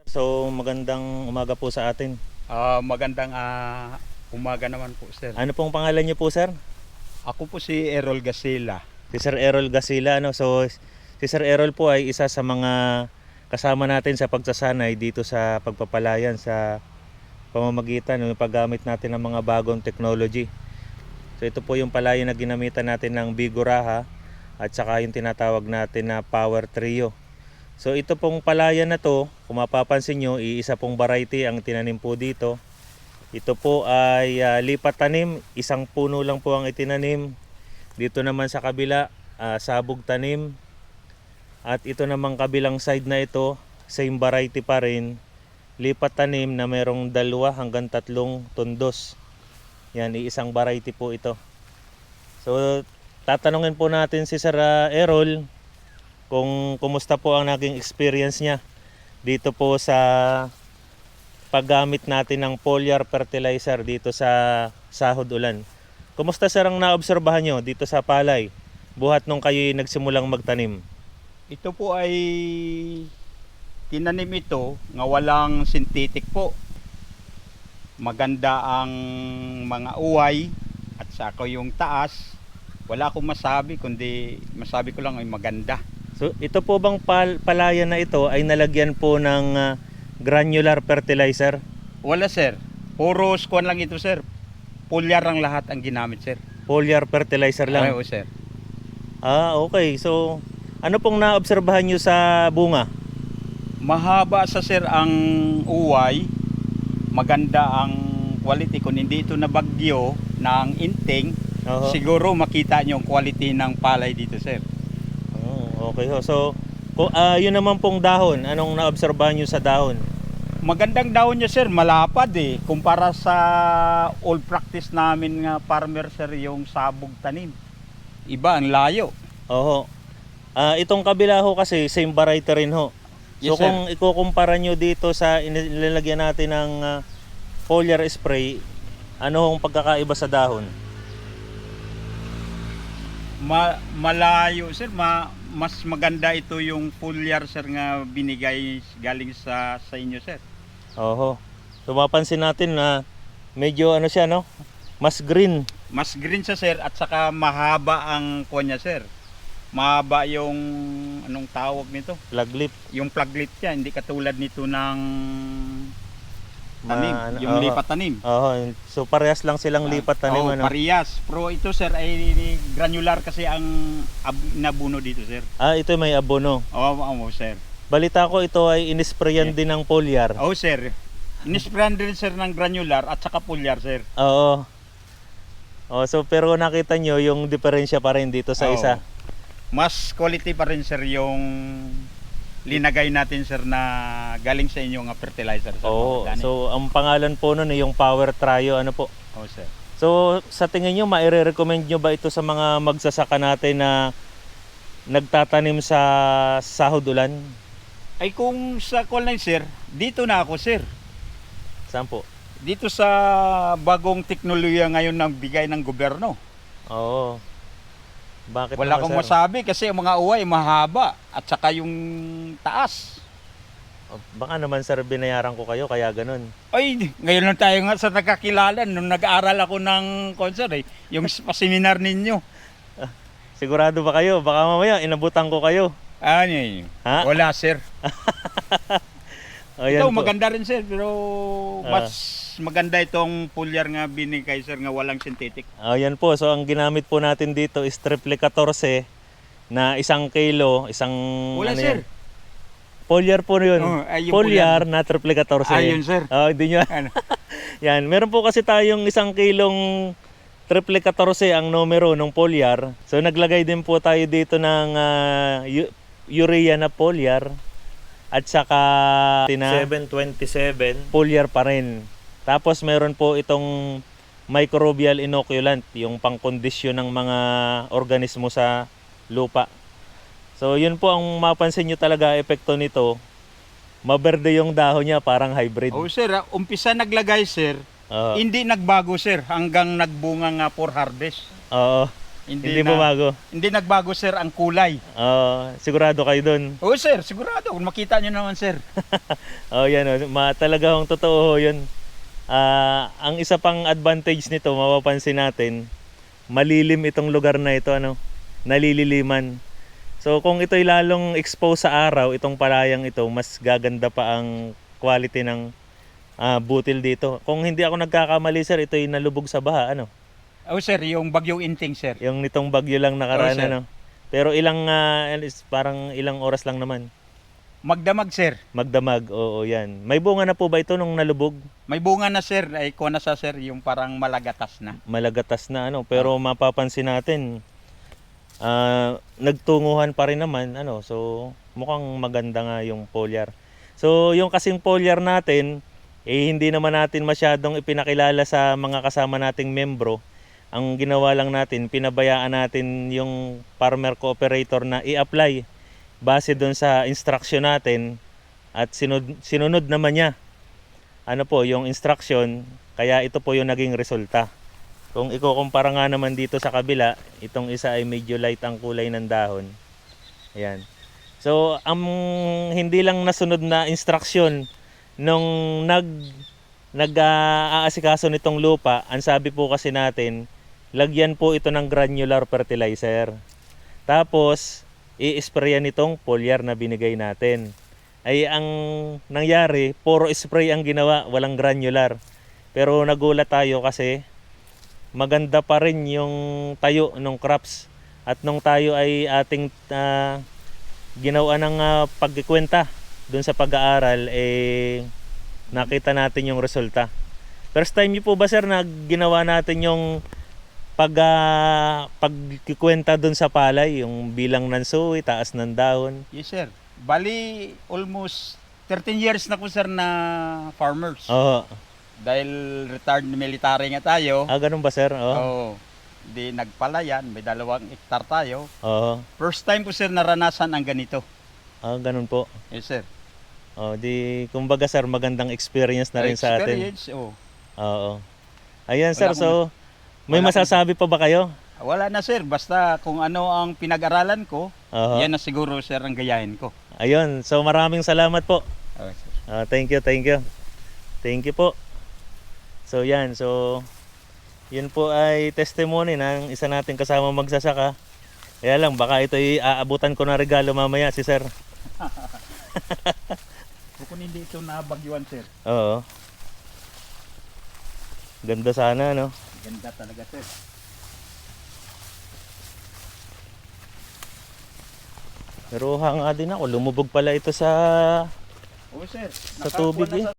So magandang umaga po sa atin. Magandang umaga naman po, sir. Ano pong pangalan niyo po, sir? Ako po si Errol Gasila. Si Sir Errol Gasila. So si Sir Errol po ay isa sa mga kasama natin sa pagsasanay dito sa pagpapalayan sa pamamagitan ng paggamit natin ng mga bagong technology. So ito po yung palayan na ginamitan natin ng Bigoraha at saka yung tinatawag natin na Power Trio. So ito pong palayan na to, kung mapapansin nyo, iisa pong variety ang tinanim po dito. Ito po ay lipat tanim, isang puno lang po ang itinanim. Dito naman sa kabila, sabog tanim. At ito namang kabilang side na ito, same variety pa rin. Lipat tanim na merong 2 hanggang 3 tundos. Yan, iisang variety po ito. So tatanungin po natin si Sir Errol kung kumusta po ang naging experience niya dito po sa paggamit natin ng foliar fertilizer dito sa sahod ulan. Kumusta, sir, ang naobserbahan nyo dito sa palay buhat nung kayo nagsimulang magtanim? Ito po ay tinanim ito nga walang synthetic po. Maganda ang mga uway at saka yung taas. Wala akong masabi, kundi masabi ko lang ay maganda. So ito po bang palayan na ito ay nalagyan po ng granular fertilizer? Wala, sir. Puro squan lang ito, sir. Foliar ang lahat ang ginamit, sir. Foliar fertilizer lang? Oo, sir. Okay. So ano pong naobserbahan nyo sa bunga? Mahaba sa, sir, ang uway. Maganda ang quality. Kung hindi ito nabagyo ng inting, Oho. siguro makita nyo ang quality ng palay dito, sir. Okay ho. So yun naman pong dahon, anong naobserbahan nyo sa dahon? Magandang daon niya, sir. Malapad eh. Kumpara sa old practice namin nga farmer, sir, yung sabog tanim. Iba, ang layo. Oho. Itong kabila ho kasi same variety rin ho. So Yes, sir. kung ikukumpara nyo dito sa inilalagyan natin ng foliar spray, ano hong pagkakaiba sa dahon? Malayo, sir. Mas maganda ito yung foliar, sir, nga binigay galing sa inyo, sir. Oho. So mapansin natin na medyo ano siya, no? Mas green. Mas green siya, sir, at saka mahaba ang kunya, sir. Mahaba yung anong tawag nito? Flag lip. Yung flaglet niya, hindi katulad nito ng tanim, yung oho. lipat tanim. Oho. So parehas lang silang lipat tanim, ano? Parehas. Pero ito, sir, ay granular kasi ang nabuno dito, sir. Ito may abono. Oo, sir. Balita ko ito ay inisprayan din ng foliar. Oo, sir. Inisprayan din, sir, ng granular at saka foliar, sir. Oo. So pero nakita nyo yung diferensya pa rin dito sa Oo. isa. Mas quality pa rin, sir, yung linagay natin, sir, na galing sa inyo nga fertilizer, sir. Oo. Organic. So ang pangalan po nun ay yung Power Trio, ano po. Oo, sir. So sa tingin nyo, maire-recommend nyo ba ito sa mga magsasaka natin na nagtatanim sa sahod ulan? Ay kung sa call sir, dito na ako, sir. Saan po? Dito sa bagong teknolohiya ngayon ng bigay ng gobyerno. Oo. Bakit Wala naman, akong sir? masabi kasi ang mga uway mahaba at saka yung taas. Baka naman, sir, binayaran ko kayo kaya ganun. Ay, ngayon lang tayo nga sa nagkakilala nung nag-aaral ako ng concert yung seminar ninyo. Sigurado ba kayo? Baka mamaya inabutan ko kayo. Ano yun? Ha? Wala, sir. Ayan Ito po. maganda rin, sir, pero mas maganda itong foliar nga binigay, sir, nga walang synthetic. Ayan po. So ang ginamit po natin dito is triple 14 na 1 kilo, isang Wala, ano sir. yan? Foliar po yun. Ay, yung Foliar na triple 14. Ayun, sir. Hindi nyo. Ano? Yan. Meron po kasi tayong 1 kilong triple 14 ang numero ng foliar. So naglagay din po tayo dito ng urea na foliar at saka 727 foliar pa rin. Tapos meron po itong microbial inoculant, yung pangkondisyon ng mga organismo sa lupa. So yun po ang mapansin nyo talaga epekto nito. Maberde yung dahon niya, parang hybrid. Oh, sir, umpisa naglagay, sir. Oo. Hindi nagbago, sir, hanggang nagbunga nga for harvest. Oo. Hindi bago. Hindi nagbago sir ang kulay. Sigurado kayo doon. Oo sir, sigurado. Kung makita nyo naman sir. Yan talagang totoo ho yun. Ang isa pang advantage nito, mapapansin natin, malilim itong lugar na ito, nalililiman. So kung ito'y lalong exposed sa araw, itong palayang ito, mas gaganda pa ang quality ng butil dito. Kung hindi ako nagkakamali sir, ito'y nalubog sa baha, Oo sir, yung bagyong inting sir. Yung nitong bagyo lang nakaraan, Oo, sir. Pero parang ilang oras lang naman. Magdamag sir. Magdamag, oo yan. May bunga na po ba ito nung nalubog? May bunga na sir, ay kuha na sa sir, yung parang malagatas na. Malagatas na pero mapapansin natin, nagtunguhan pa rin naman, so mukhang maganda nga yung foliar. So yung kasing foliar natin, hindi naman natin masyadong ipinakilala sa mga kasama nating membro. Ang ginawa lang natin, pinabayaan natin yung farmer cooperator na i-apply base doon sa instruction natin at sinunod naman niya yung instruction, kaya ito po yung naging resulta. Kung ikukumpara nga naman dito sa kabila, itong isa ay medyo light ang kulay ng dahon. Ayan. So ang hindi lang nasunod na instruction nung nag-aasikaso nitong lupa, ang sabi po kasi natin, lagyan po ito ng granular fertilizer. Tapos, i-sprayan nitong foliar na binigay natin. Ay ang nangyari, puro spray ang ginawa, walang granular. Pero nagulat tayo kasi maganda pa rin yung tayo ng crops. At nung tayo ay ating ginawa ng pagkikwenta dun sa pag-aaral, nakita natin yung resulta. First time niyo po ba sir na ginawa natin yung pagkikwenta dun sa palay, yung bilang ng suwi, taas ng dahon? Yes sir. Bali, almost 13 years na po sir na farmers. Oo. Dahil retired military nga tayo. Ganun ba sir? Oo. Di nagpalayan, may 2 hektar tayo. Oo. First time po sir naranasan ang ganito. Ganun po. Yes sir. Kumbaga sir, magandang experience na rin sa atin. Experience, oo. Oo. Ayan sir, Wala so may masasabi pa ba kayo? Wala na sir, basta kung ano ang pinag-aralan ko, Oo. yan na siguro sir ang gayahin ko. Ayun, so maraming salamat po. Okay, sir. Thank you. Thank you po. So yan, yun po ay testimony ng isa nating kasama magsasaka. Kaya lang, baka ito'y aabutan ko na regalo mamaya si sir. Kung hindi ito nabagyuan sir. Oo. Ganda sana, Ganda talaga sir. Pero hanga din ako, lumubog pala ito sa Oo sir. tubig Nakakuha na eh. sa